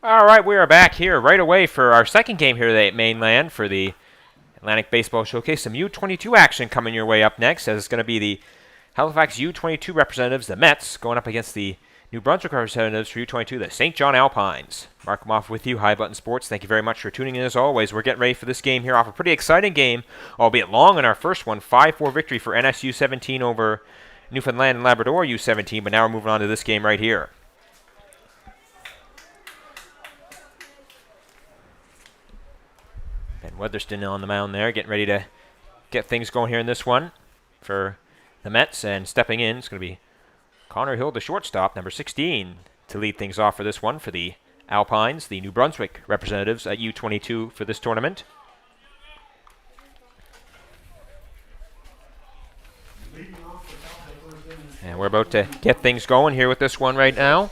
All right, we are back here right away for our second game here at Mainland for the Atlantic Baseball Showcase. Some U22 action coming your way up next, as it's going to be the Halifax U22 representatives, the Mets, going up against the New Brunswick representatives for U22, the St. John Alpines. Mark Moff with you, High Button Sports. Thank you very much for tuning in as always. We're getting ready for this game here off a pretty exciting game, albeit long in our first one. 5-4 victory for NSU 17 over Newfoundland and Labrador U17, but now we're moving on to this game right here. Ben Weatherston on the mound there, getting ready to get things going here in this one for the Mets. And stepping in is going to be Connor Hill, the shortstop, number 16, to lead things off for this one for the Alpines, the New Brunswick representatives at U22 for this tournament. And we're about to get things going here with this one right now.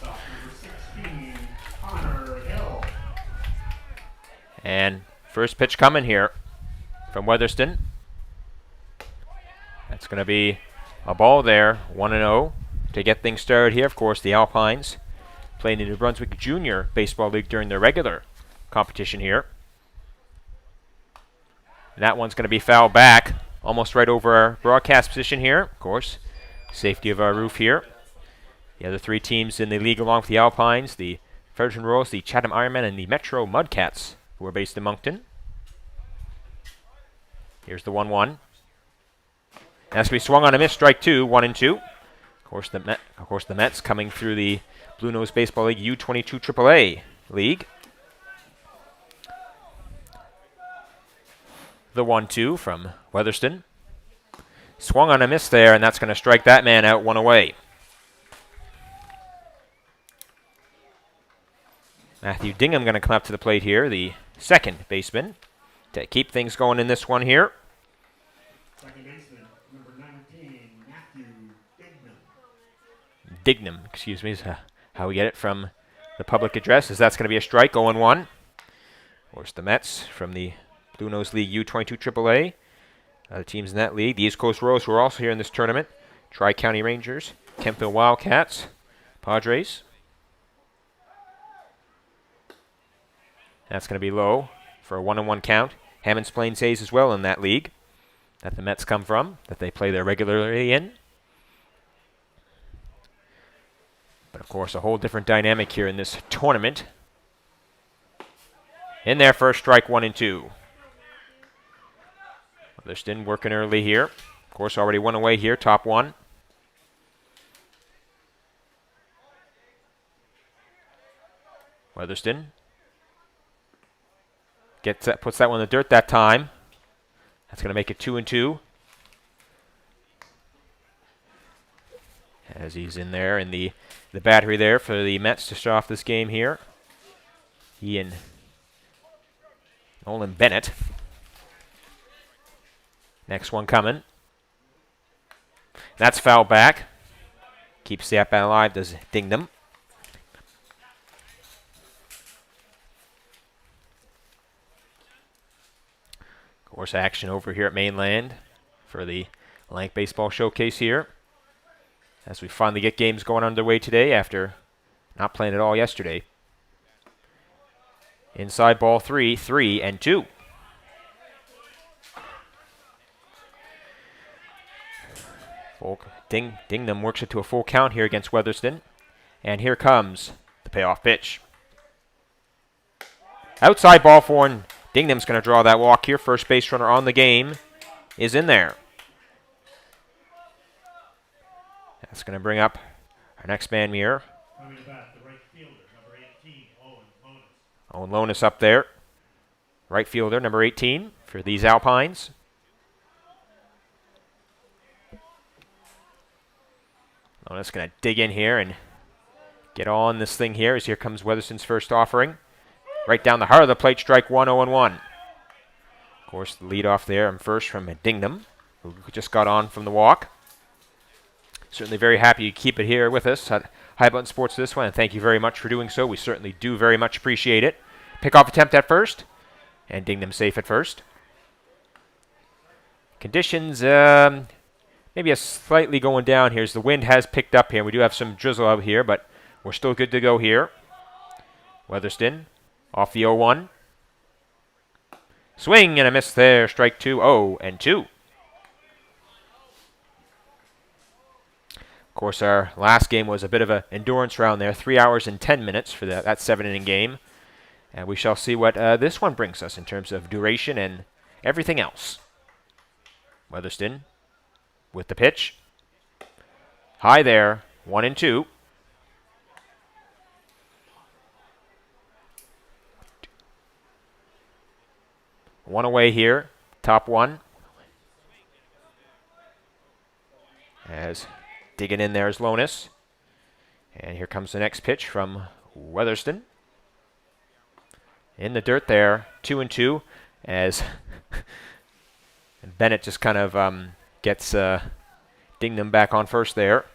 And first pitch coming here from Weatherston. That's going to be a ball there, 1-0 to get things started here. Of course, the Alpines playing the New Brunswick Junior Baseball League during their regular competition here. And that one's going to be fouled back, almost right over our broadcast position here. Of course, safety of our roof here. The other three teams in the league along with the Alpines, the Fredericton Royals, the Chatham Ironmen, and the Metro Mudcats, who are based in Moncton. Here's the 1-1. That's going to be swung on a miss, strike two, 1-2. Of course, the Mets coming through the Blue Nose Baseball League U22 AAA League. The 1-2 from Weatherston. Swung on a miss there, and that's going to strike that man out, one away. Matthew Dingham going to come up to the plate here, the second baseman, to keep things going in this one here. Second baseman, number 19, Matthew Dignam. Dignam, excuse me, is how we get it from the public address, as that's going to be a strike, 0-1. Of course, the Mets from the Blue Nose League U22 AAA. Other teams in that league, the East Coast Royals, who are also here in this tournament. Tri-County Rangers, Kempville Wildcats, Padres. That's going to be low for a 1-1 count. Hammonds Plains Hayes as well in that league that the Mets come from, that they play there regularly in. But of course, a whole different dynamic here in this tournament. In there, first strike, 1-2. Weatherston working early here. Of course, already one away here, top one. Weatherston puts that one in the dirt that time. That's going to make it 2-2. As he's in there in the battery there for the Mets to start off this game here. He and Nolan Bennett. Next one coming. That's fouled back. Keeps the at-bat alive, does Dignam. Of course, action over here at Mainland for the Atlantic Baseball Showcase here, as we finally get games going underway today after not playing at all yesterday. Inside ball 3-2. Dignam works it to a full count here against Weatherston. And here comes the payoff pitch. Outside ball four, and Dingnam's going to draw that walk here. First base runner on the game is in there. That's going to bring up our next man here. Coming back, the right fielder, number 18, Owen Lonis. Owen Lonis up there. Right fielder, number 18 for these Alpines. Lonis going to dig in here and get on this thing here, as here comes Weatherston's first offering. Right down the heart of the plate, strike one, 0-1. Of course, the lead off there, first from Dignam, who just got on from the walk. Certainly very happy you keep it here with us at High Button Sports this one, and thank you very much for doing so. We certainly do very much appreciate it. Pickoff attempt at first, and Dignam safe at first. Conditions, maybe a slightly going down here as the wind has picked up here. We do have some drizzle out here, but we're still good to go here. Weatherston off the 0-1. Swing and a miss there. Strike 2, 0-2. Of course, our last game was a bit of an endurance round there. 3 hours and 10 minutes for that 7-inning game. And we shall see what this one brings us in terms of duration and everything else. Weatherston with the pitch. High there, 1-2. One away here, top one. As digging in there is Lonis. And here comes the next pitch from Weatherston. In the dirt there, 2-2, as Bennett just kind of gets Dingham back on first there.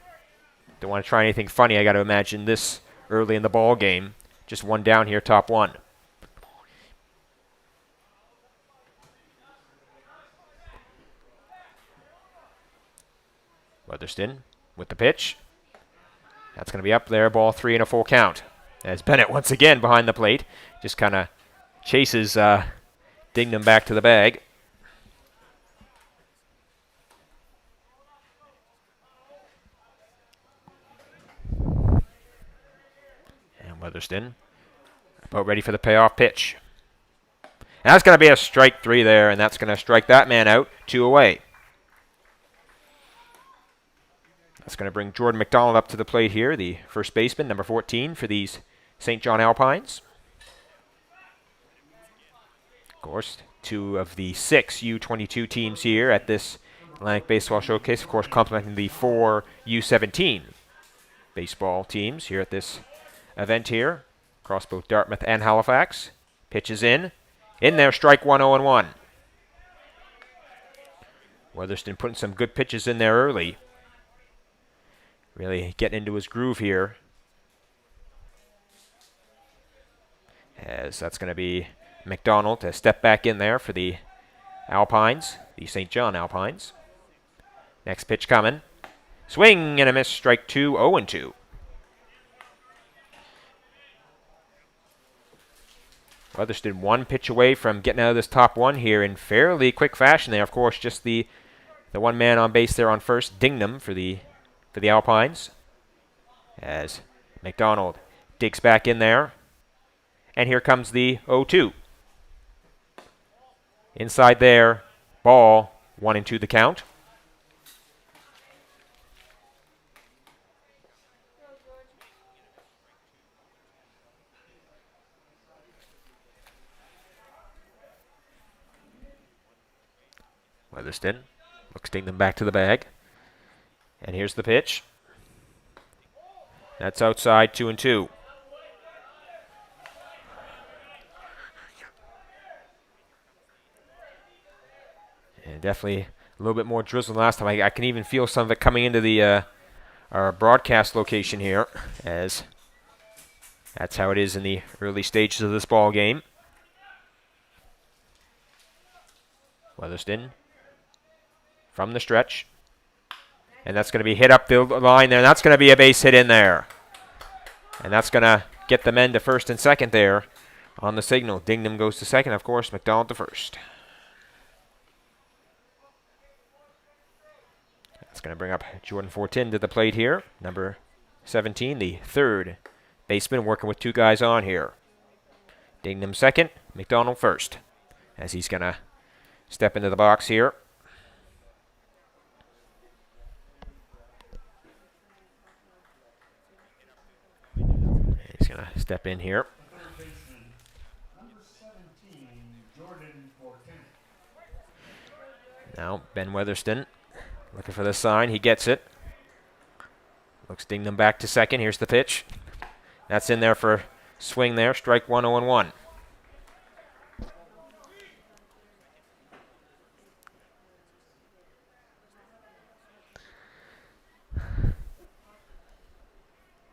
Don't want to try anything funny. I got to imagine this early in the ball game. Just one down here, top one. Weatherston with the pitch. That's going to be up there, ball 3 and a full count. As Bennett once again behind the plate, just kind of chases Dingham back to the bag. And Weatherston about ready for the payoff pitch. And that's going to be a strike 3 there, and that's going to strike that man out, 2 away. That's going to bring Jordan McDonald up to the plate here, the first baseman, number 14 for these St. John Alpines. Of course, 2 of the 6 U22 teams here at this Atlantic Baseball Showcase, of course, complementing the 4 U17 baseball teams here at this event here, across both Dartmouth and Halifax. Pitches in there, strike 1, 0-1. Weatherston putting some good pitches in there early. Really getting into his groove here. As that's going to be McDonald to step back in there for the Alpines, the St. John Alpines. Next pitch coming. Swing and a miss, strike 2, 0-2. Weatherston one pitch away from getting out of this top one here in fairly quick fashion there. Of course, just the one man on base there on first, Dingham for the Alpines. As McDonald digs back in there. And here comes the 0-2. Inside there, ball, 1-2 the count. Weatherston looks Dingham back to the bag. And here's the pitch. That's outside, 2-2. And definitely a little bit more drizzle than last time. I can even feel some of it coming into the our broadcast location here, as that's how it is in the early stages of this ball game. Weatherston from the stretch. And that's going to be hit up the line there. And that's going to be a base hit in there. And that's going to get the men to first and second there on the signal. Dingham goes to second, of course. McDonald to first. That's going to bring up Jordan Fortin to the plate here. Number 17, the third baseman, working with 2 guys on here. Dingham second, McDonald first. As he's going to step into the box here. He's going to step in here. Third baseman, number 17, Jordan Fortin. Now, Ben Weatherston looking for the sign. He gets it. Looks Dingham back to second. Here's the pitch. That's in there for swing there. Strike 1, 0-1.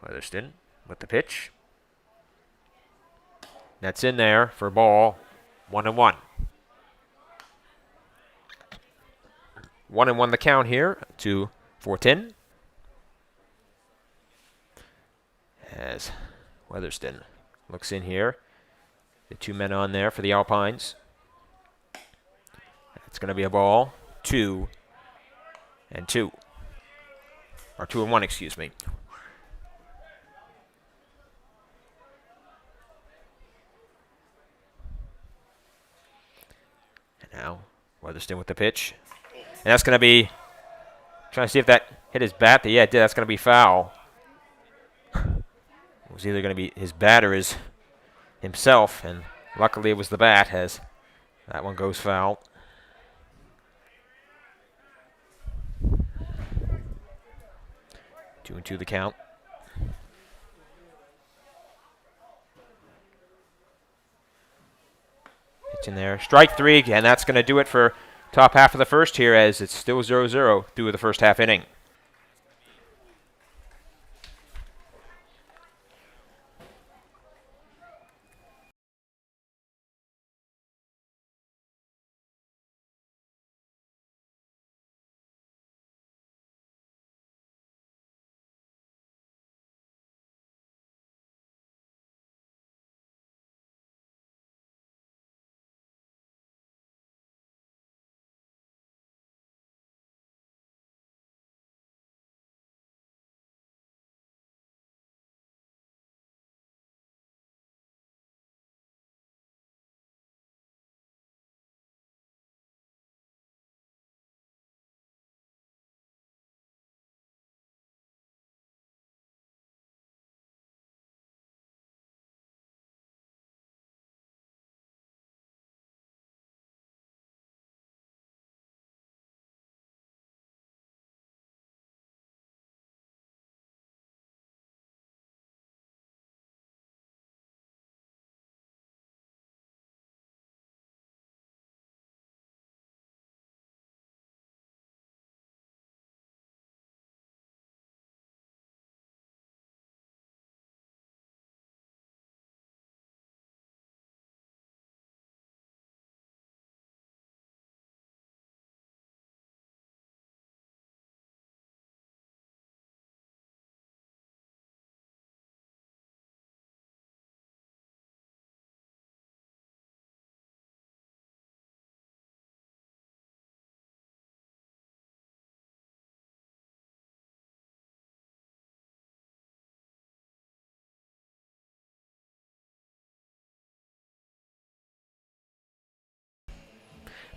Weatherston with the pitch. That's in there for ball 1-1. 1-1 the count here to Fortin. As Weatherston Looks in here. The two men on there for the Alpines. It's going to be a ball. 2 and 2. Or 2 and 1, excuse me. And now Weatherston with the pitch. And that's going to be, trying to see if that hit his bat. Yeah, it did. That's going to be foul. It was either going to be his bat or himself. And luckily it was the bat, as that one goes foul. Two and 2 the count. Pitch in there. Strike 3, and that's going to do it for top half of the first here, as it's still 0-0 through the first half inning.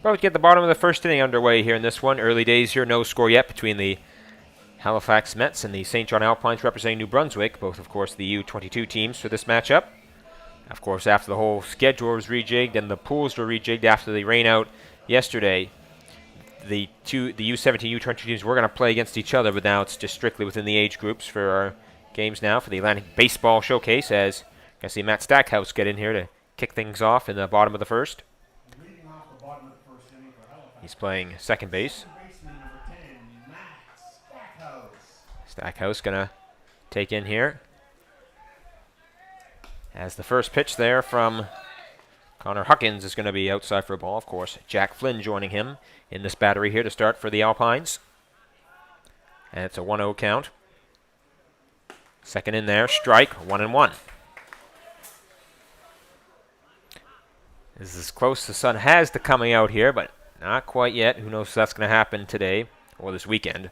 About to get the bottom of the first inning underway here in this one. Early days here, no score yet between the Halifax Mets and the St. John Alpines representing New Brunswick, both, of course, the U22 teams for this matchup. Of course, after the whole schedule was rejigged and the pools were rejigged after the rain out yesterday, the U17, U22 teams were going to play against each other, but now it's just strictly within the age groups for our games now for the Atlantic Baseball Showcase, as I see Matt Stackhouse get in here to kick things off in the bottom of the first. He's playing second base. Stackhouse going to take in here. As the first pitch there from Connor Huckins is going to be outside for a ball. Of course, Jack Flynn joining him in this battery here to start for the Alpines. And it's a 1-0 count. Second in there, strike, 1-1. This is as close as the sun has to coming out here, but not quite yet. Who knows if that's going to happen today or this weekend.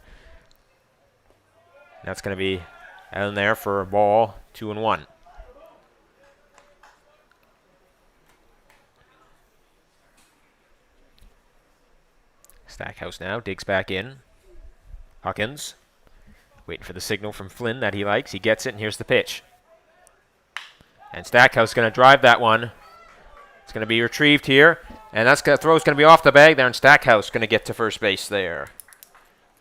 That's going to be out in there for a ball, 2-1. Stackhouse now digs back in. Huckins waiting for the signal from Flynn that he likes. He gets it, and here's the pitch. And Stackhouse is going to drive that one. It's going to be retrieved here, and that's going to throw's going to be off the bag there, and Stackhouse going to get to first base there,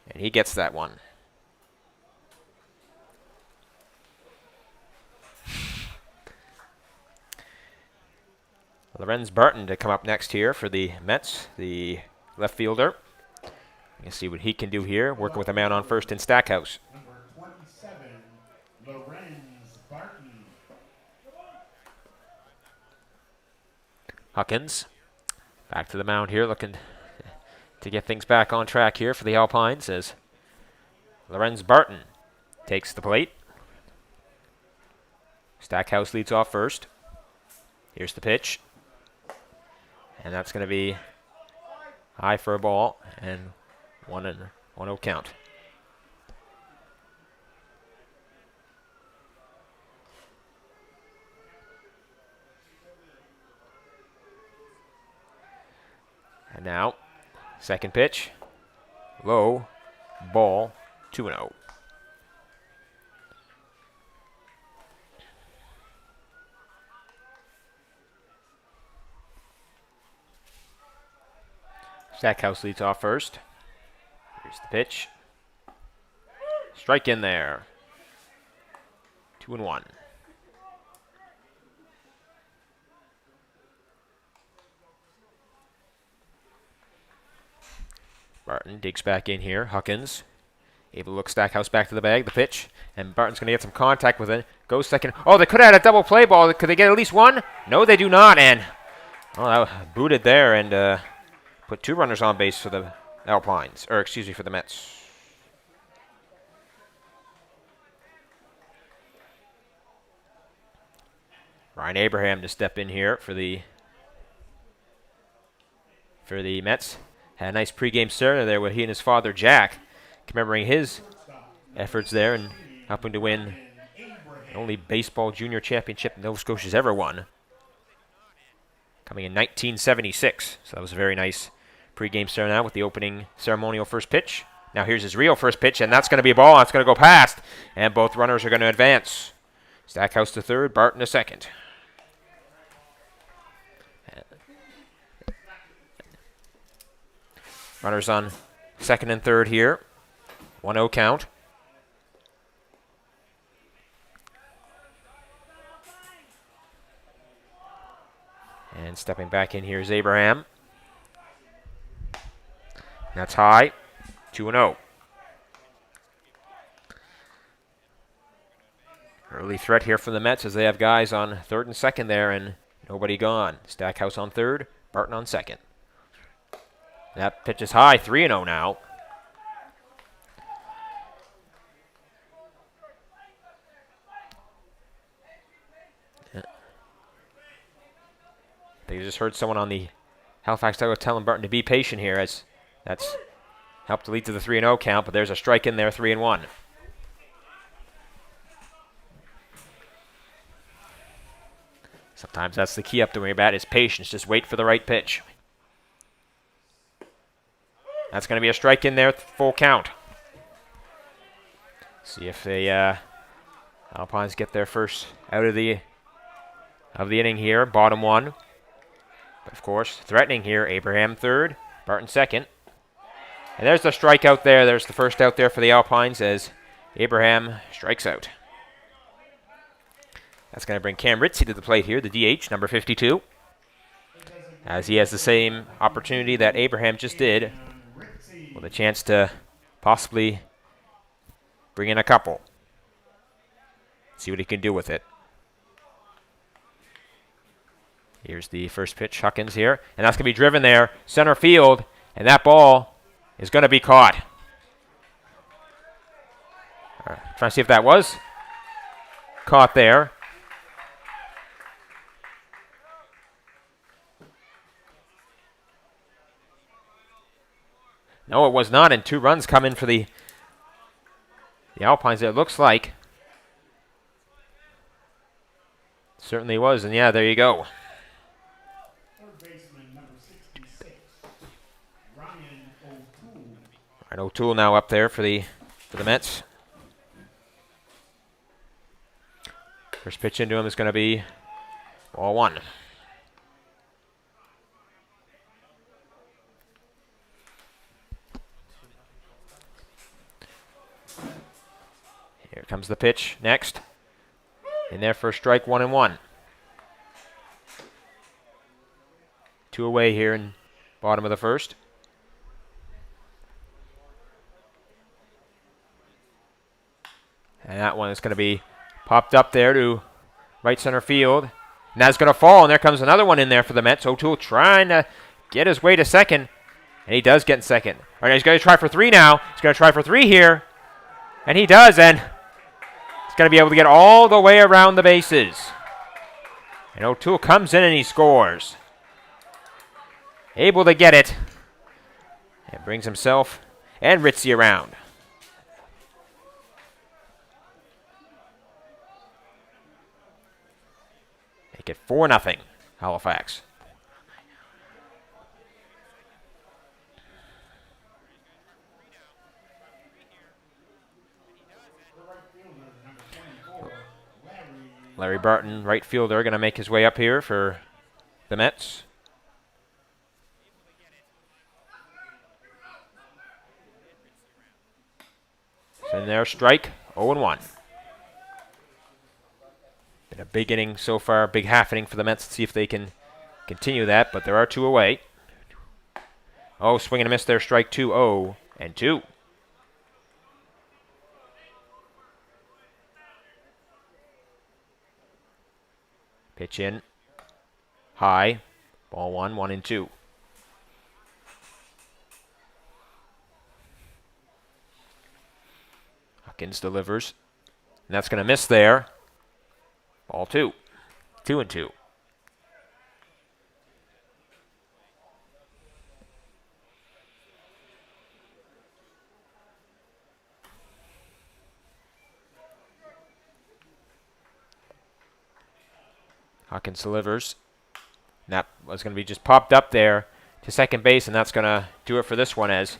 and he gets that one. Lorenz Barton to come up next here for the Mets, the left fielder. You can see what he can do here, working with a man on first in Stackhouse. Number 27, Lorenz Barton. Huckins back to the mound here, looking to get things back on track here for the Alpines as Lorenz Barton takes the plate. Stackhouse leads off first. Here's the pitch. And that's going to be high for a ball and 1-0 count. And now, second pitch. Low, ball, 2-0. Stackhouse leads off first. Here's the pitch. Strike in there. 2-1. Barton digs back in here. Huckins able to look Stackhouse back to the bag. The pitch. And Barton's going to get some contact with it. Goes second. Oh, they could have had a double play ball. Could they get at least one? No, they do not. And that booted there and put 2 runners on base for the Alpines. Or, excuse me, for the Mets. Ryan Abraham to step in here for the Mets. Had a nice pregame ceremony there with he and his father, Jack, commemorating his efforts there and helping to win the only baseball junior championship Nova Scotia's ever won, coming in 1976. So that was a very nice pregame ceremony with the opening ceremonial first pitch. Now here's his real first pitch, and that's going to be a ball. That's going to go past, and both runners are going to advance. Stackhouse to third, Barton to second. Runners on second and third here. 1-0 count. And stepping back in here is Abraham. That's high. 2-0. Early threat here for the Mets as they have guys on third and second there and nobody gone. Stackhouse on third, Barton on second. That pitch is high, 3-0 now. They just heard someone on the Halifax Tiger telling Barton to be patient here as that's helped to lead to the 3-0 count, but there's a strike in there, 3-1. Sometimes that's the key up to when you're bat is patience. Just wait for the right pitch. That's going to be a strike in there, full count. See if the Alpines get their first out of the inning here. Bottom one. But of course, threatening here. Abraham third, Barton second. And there's the strikeout there. There's the first out there for the Alpines as Abraham strikes out. That's going to bring Cam Ritzy to the plate here, the DH, number 52. As he has the same opportunity that Abraham just did, with a chance to possibly bring in a couple. See what he can do with it. Here's the first pitch, Huckins here. And that's going to be driven there, center field. And that ball is going to be caught. All right, trying to see if that was caught there. No, it was not, and 2 runs come in for the Alpines, it looks like. Certainly was, and yeah, there you go. Third baseman, number 66, Ryan O'Toole. Ryan O'Toole now up there for the Mets. First pitch into him is going to be ball 1. Here comes the pitch next. In there for a strike, 1-1. 2 away here in bottom of the first. And that one is going to be popped up there to right center field. And that's going to fall, and there comes another one in there for the Mets. O'Toole trying to get his way to second. And he does get in second. All right, he's going to try for 3 now. He's going to try for 3 here. And he does, and going to be able to get all the way around the bases. And O'Toole comes in and he scores. Able to get it. And brings himself and Ritzy around. Make it 4-0, Halifax. Larry Barton, right fielder, going to make his way up here for the Mets. It's in there, strike, 0-1. Been a big inning so far, big half inning for the Mets. Let's see if they can continue that, but there are 2 away. Oh, swing and a miss there, strike 2, 0-2. Pitch in, high, ball 1, 1-2. Huckins delivers, and that's going to miss there. Ball 2, 2-2. Hawkins delivers. And that was going to be just popped up there to second base, and that's going to do it for this one as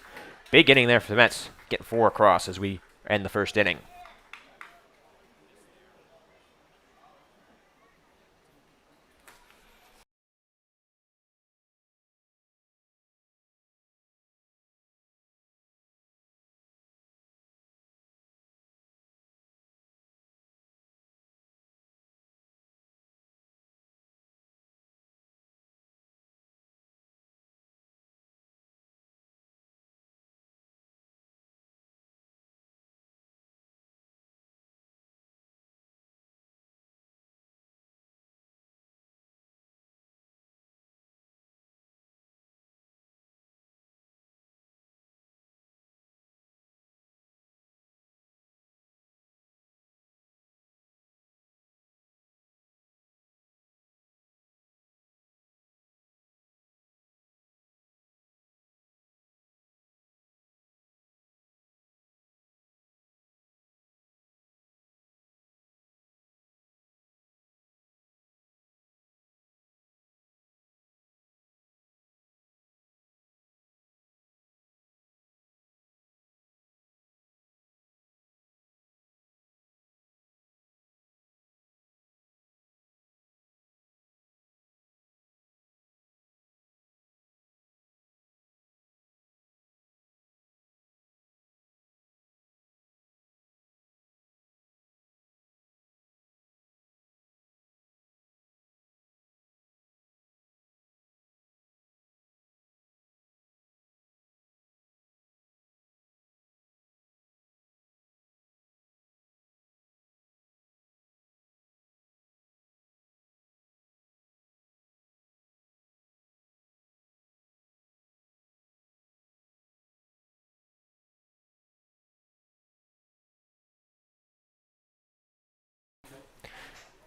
big inning there for the Mets. Getting 4 across as we end the first inning.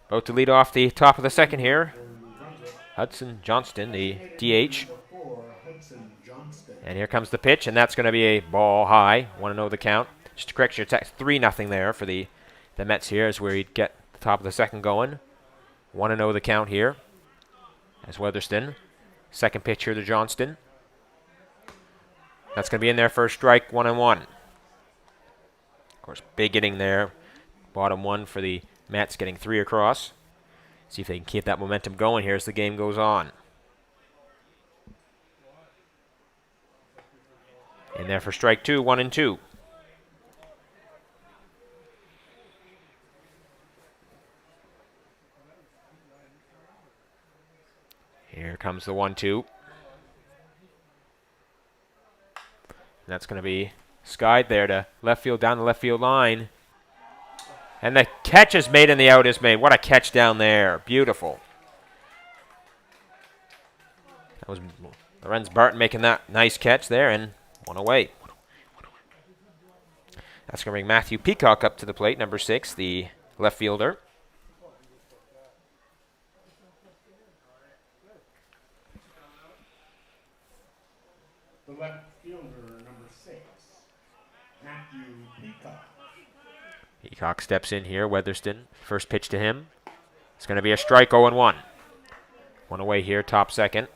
About to lead off the top of the second here. Hudson Johnston, the DH. And here comes the pitch, and that's going to be a ball high. Want to know the count? Just to correct your text, 3-0 there for the Mets here is where he'd get the top of the second going. Want to know the count here as Weatherston. Second pitch here to Johnston. That's going to be in there for a strike, 1-1. Of course, big inning there. Bottom 1 for the Mets, getting 3 across. See if they can keep that momentum going here as the game goes on. In there for strike 2, 1-2. Here comes the 1-2. That's going to be skied there to left field, down the left field line. And the catch is made and the out is made. What a catch down there. Beautiful. That was Lorenz Barton making that nice catch there, and one away. That's going to bring Matthew Peacock up to the plate, number 6, the left fielder. The left fielder, number 6, Matthew Peacock. Peacock steps in here. Weatherston, first pitch to him. It's going to be a strike, 0-1. One away here, top second.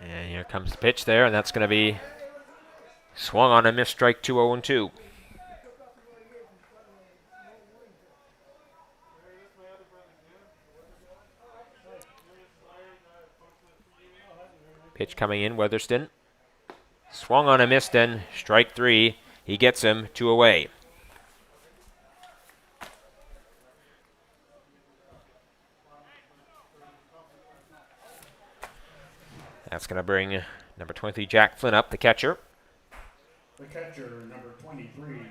And here comes the pitch there, and that's going to be swung on and missed, strike 2, 0-2. Pitch coming in, Weatherston. Swung on and missed, and strike 3. He gets him, 2 away. That's going to bring number 23, Jack Flynn, up, the catcher. The catcher, number 23,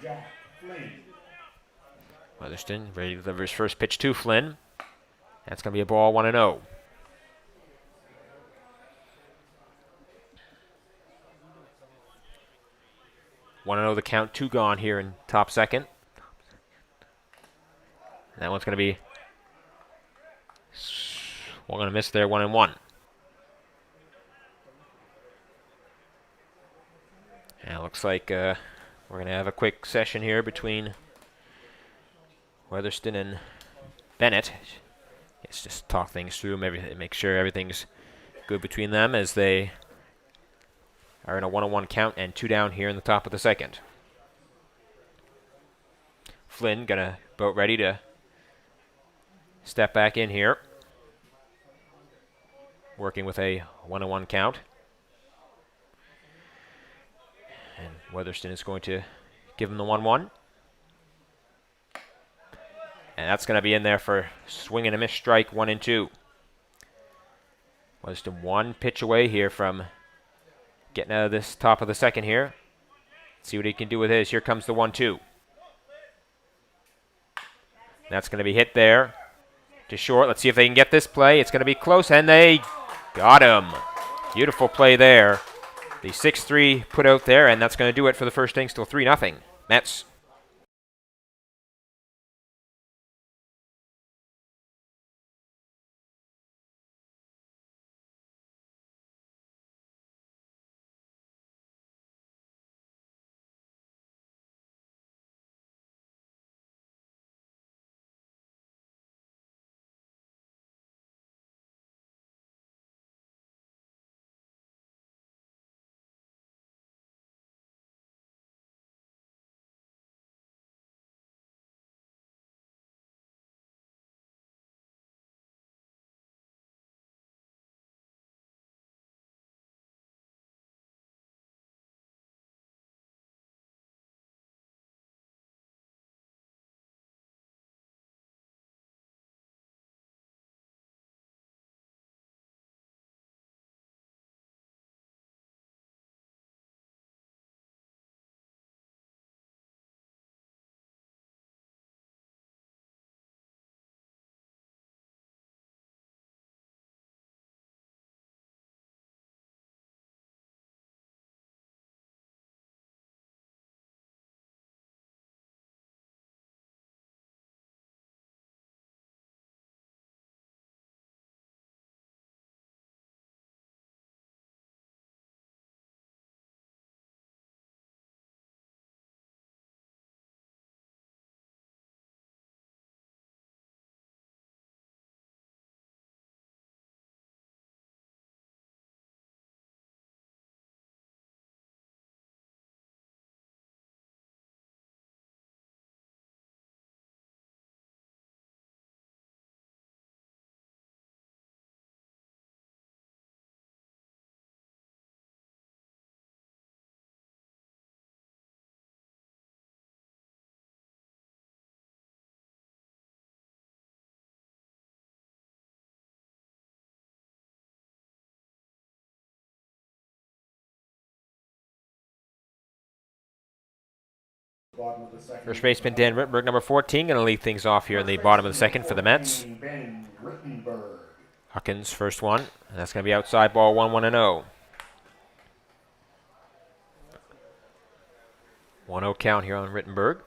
Jack Flynn. Weatherston ready to deliver his first pitch to Flynn. That's going to be a ball, 1-0. 1-0 the count, 2 gone here in top second. And that one's going to be swung on a miss there, 1-1. And it looks like we're going to have a quick session here between Weatherston and Bennett. Let's just talk things through, make sure everything's good between them as they are in a 1-1 count and 2 down here in the top of the second. Flynn gonna boat ready to step back in here, working with a 1-1 count. And Weatherston is going to give him the 1-1. And that's going to be in there for swing and a miss, strike 1-2. Weatherston 1 pitch away here from getting out of this top of the second here. See what he can do with his. Here comes the 1-2. That's going to be hit there to short. Let's see if they can get this play. It's going to be close, and they got him. Beautiful play there. The 6-3 put out there, and that's going to do it for the first inning. Still 3-0. Mets. First baseman Dan Rittenberg, number 14, going to lead things off here in the bottom of the second for the Mets. Huckins, first one. And that's going to be outside ball 1-1-0. 1-0 count here on Rittenberg.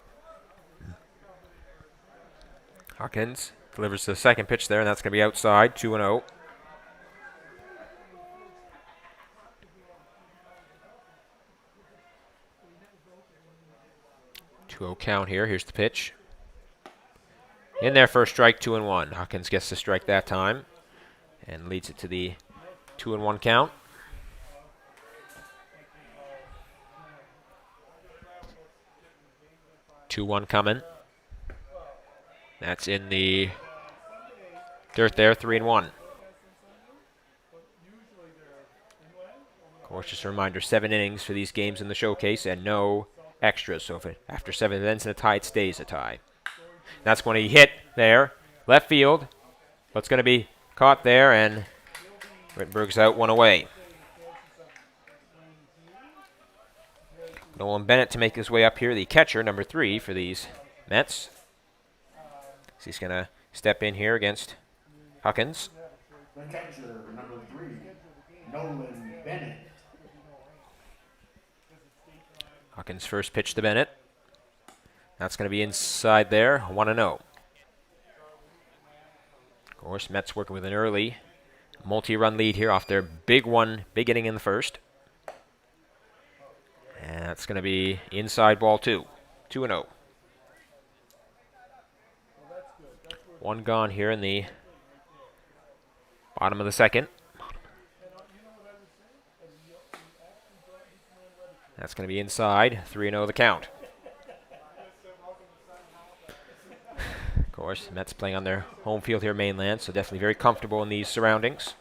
Huckins delivers the second pitch there, and that's going to be outside 2-0. 2-0 count here. Here's the pitch. In there for a strike, 2-1. Huckins gets the strike that time and leads it to the 2-1 count. Two one coming. That's in the dirt there, 3-1. Of course, just a reminder, 7 innings for these games in the showcase and no extras. So after 7 it ends in a tie, it stays a tie. That's when he hit there, left field. But it's going to be caught there, and Rittenberg's out, 1 away. Nolan Bennett to make his way up here, the catcher, number 3 for these Mets. So he's going to step in here against Huckins. The catcher, number 3, Nolan Bennett. Huckins' first pitch to Bennett. That's going to be inside there, 1-0. Of course, Mets working with an early multi-run lead here off their big inning in the first. And that's going to be inside ball 2, 2-0. 1 gone here in the bottom of the second. That's going to be inside, 3-0 the count. Of course, Mets playing on their home field here, mainland, so definitely very comfortable in these surroundings.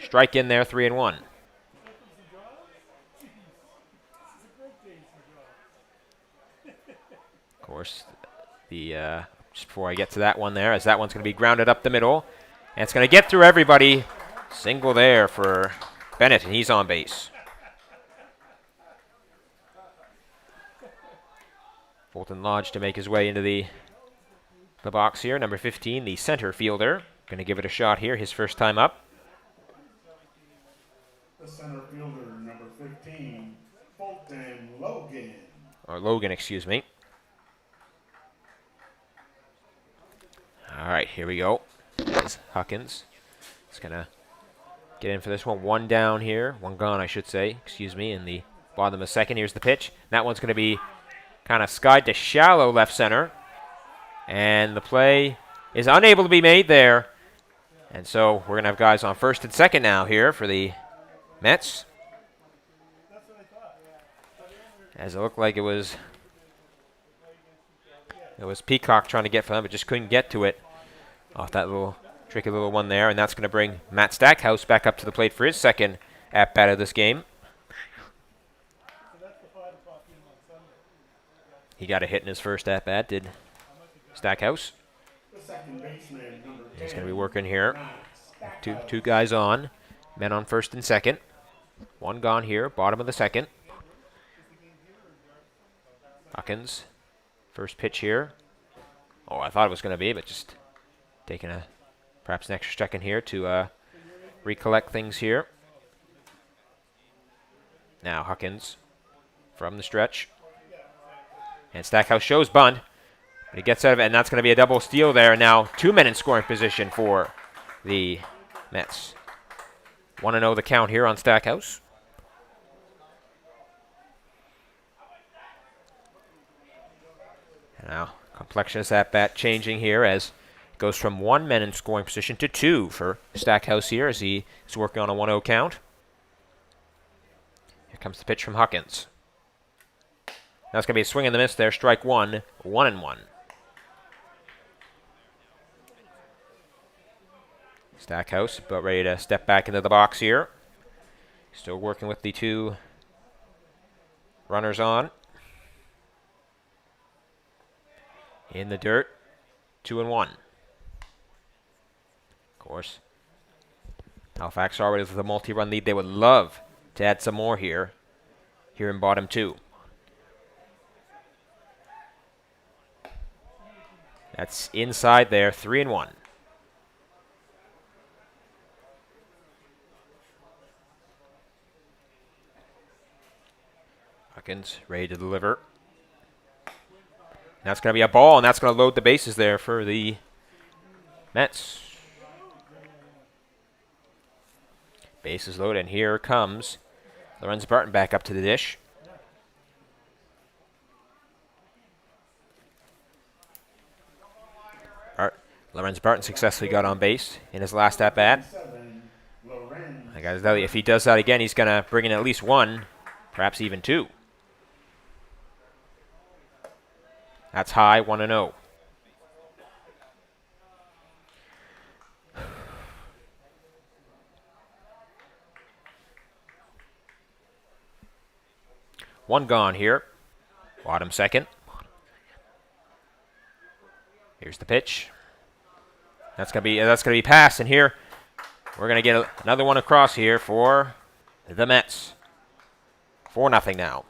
Strike in there, 3-1. Of course, just before I get to that one there, as that one's going to be grounded up the middle, and it's going to get through everybody. Single there for Bennett, and he's on base. Fulton Lodge to make his way into the box here. Number 15, the center fielder. Going to give it a shot here, his first time up. The center fielder, number 15, Fulton Logan. Or Logan, excuse me. All right, here we go. There's Huckins. He's going to get in for this one. 1 down here. 1 gone, I should say. Excuse me, in the bottom of the second. Here's the pitch. That one's going to be kind of skied to shallow left center. And the play is unable to be made there. And so we're going to have guys on first and second now here for the Mets. As it looked like it was Peacock trying to get for them, but just couldn't get to it off that little tricky little one there. And that's going to bring Matt Stackhouse back up to the plate for his second at-bat of this game. He got a hit in his first at-bat, did Stackhouse. He's going to be working here. Two guys on. Men on first and second. 1 gone here, bottom of the second. Huckins, first pitch here. Oh, I thought it was going to be, but just taking perhaps an extra second here to recollect things here. Now Huckins from the stretch. And Stackhouse shows bunt. But he gets out of it, and that's going to be a double steal there. And now 2 men in scoring position for the Mets. 1-0 the count here on Stackhouse. Now, complexion is at bat changing here as it goes from 1 man in scoring position to 2 for Stackhouse here as he is working on a 1-0 count. Here comes the pitch from Huckins. Now it's going to be a swing and the miss there. Strike 1, 1-1. Stackhouse about ready to step back into the box here. Still working with the 2 runners on. In the dirt, 2-1. Of course, Halifax already with a multi-run lead. They would love to add some more here in bottom 2. That's inside there, 3-1. Hawkins ready to deliver. And that's going to be a ball, and that's going to load the bases there for the Mets. Bases loaded, and here comes Lorenz Barton back up to the dish. Lorenz Barton successfully got on base in his last at-bat. I got to tell you, if he does that again, he's going to bring in at least one, perhaps even two. That's high, 1-0. One gone here. Bottom second. Here's the pitch. That's gonna be passed, and here we're gonna get another one across here for the Mets. 4-0 now.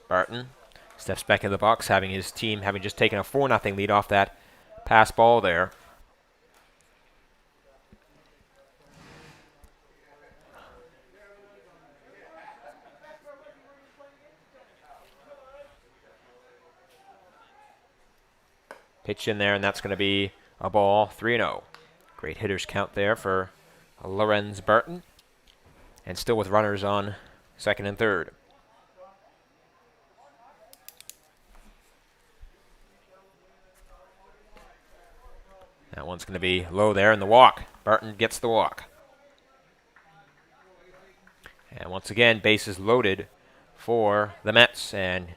Barton steps back in the box, having his team having just taken a 4-0 lead off that pass ball there. Pitch in there, and that's going to be a ball, 3-0. Great hitters count there for Lorenz Barton. And still with runners on second and third. That one's going to be low there, and the walk. Barton gets the walk. And once again, bases loaded for the Mets. And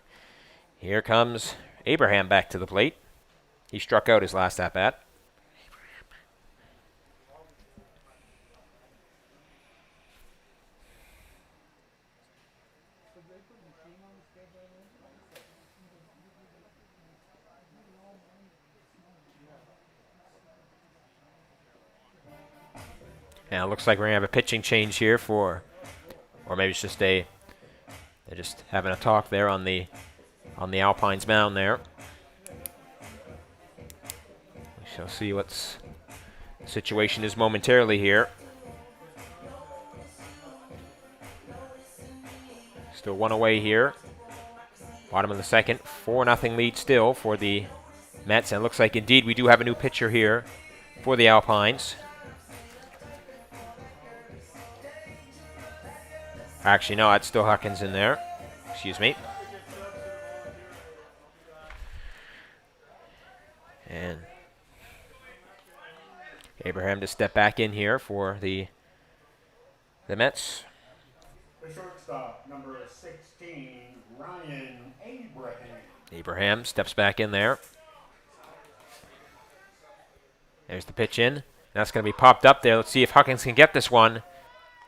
here comes Abraham back to the plate. He struck out his last at-bat. Now it looks like we're going to have a pitching change here or maybe it's just they're just having a talk there on the Alpines mound there. We shall see what's the situation is momentarily here. Still one away here. Bottom of the second, 4-0 lead still for the Mets, and it looks like indeed we do have a new pitcher here for the Alpines. Actually, no, it's still Hawkins in there. Excuse me. And Abraham to step back in here for the Mets. The shortstop, number 16, Ryan Abraham. Abraham steps back in there. There's the pitch in. That's going to be popped up there. Let's see if Hawkins can get this one.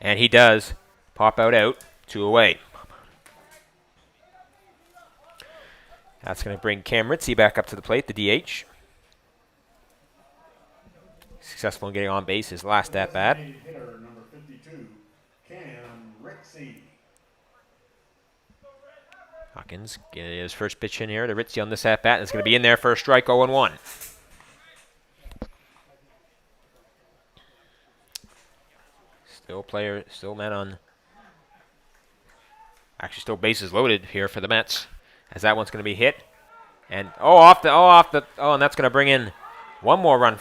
And he does. Pop out, 2 away. That's going to bring Cam Ritzie back up to the plate, the DH. Successful in getting on base his last at-bat. Hitter number 52, Cam Ritzie. Hawkins getting his first pitch in here to Ritzie on this at-bat. It's going to be in there for a strike, 0-1. Still men on. Actually, still bases loaded here for the Mets, as that one's going to be hit, and and that's going to bring in one more run for